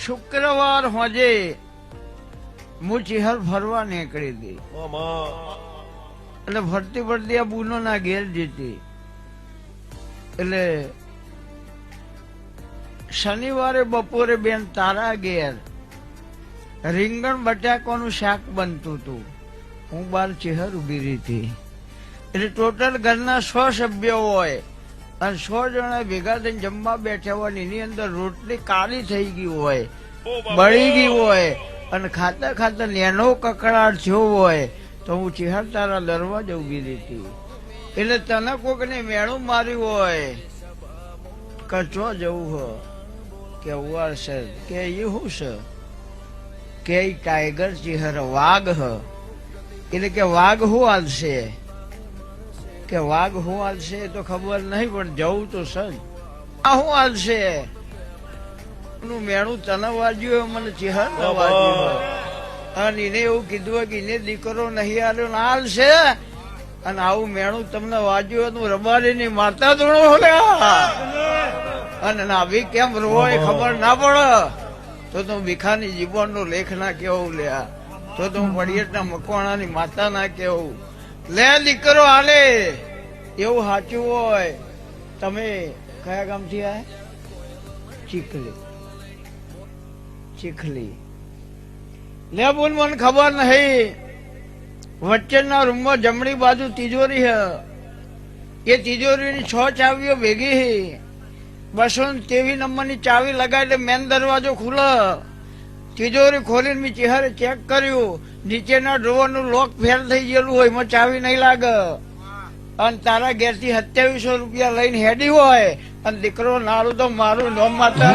શુક્રવાર હોજે હું ચિહર ફરવા નીકળી હતી એટલે ફરતી ફરતી આ બુનો ના ઘેર જતી એટલે શનિવારે બપોરે બેન તારા ઘેર રીંગણ બટાકાનું શાક બનતું હતું. હું બાર ચિહર ઉભી રહી હતી એટલે ટોટલ ઘરના 100 સભ્યો હોય અને 100 જણા ભેગા થઈને જમવા બેઠા હોય એની અંદર રોટલી કાળી થઈ ગઈ હોય બળી ગઈ હોય અને ખાતા ખાતા નેનો કકડાટ થયો હોય તો હું ચિહર તારા દરવાજે ઉભી રહી હતી એટલે તને કોકને મેણું માર્યું હોય કચો જવું હો કે ઉવાર છે કે એ શું છે કે ટાઈગર ચિહર વાઘ હ એટલે કે વાઘ શું હાલશે કે વાઘ શું હાલશે તો ખબર નહીં પણ જવું તો સજ આ શું હાલશે મેણું તને વાજ્યું મને ચિહર ન વાજ્યું અને એને એવું કીધું કે એને દીકરો નહીં હાલ્યો ના હાલશે અને આવું મેણું તમને વાજ્યું હતું રબારી ની મારતા ધોણો અને નાભી કેમ રોય ખબર ના પડે તો તું ભીખાની જીવન નો લેખ ના કેવું લ્યા તો તું પડિયટના મકવાણાની માતા ના કેવું લે દીકરો હાલે એવું સાચું હોય. તમે કયા ગામથી આયા? ચીખલી. ચીખલી લે બોલ મને ખબર નહીં. વચ્ચેના રૂમમાં જમણી બાજુ તિજોરી હે એ તિજોરીની 6 ચાવીઓ ભેગી હે 223 નંબરની ચાવી લગાડી મેન દરવાજો ખુલે તિજોરી ખોલીને મેં ચિહરે ચેક કર્યું નીચેના ડ્રોવરનું લોક ફેલ થઈ ગયેલું હોય એમાં ચાવી નહીં લાગે અને તારા ઘેરથી 2700 રૂપિયા લઈને હેડી હોય અને દીકરો નારું તો મારું નોમ માતા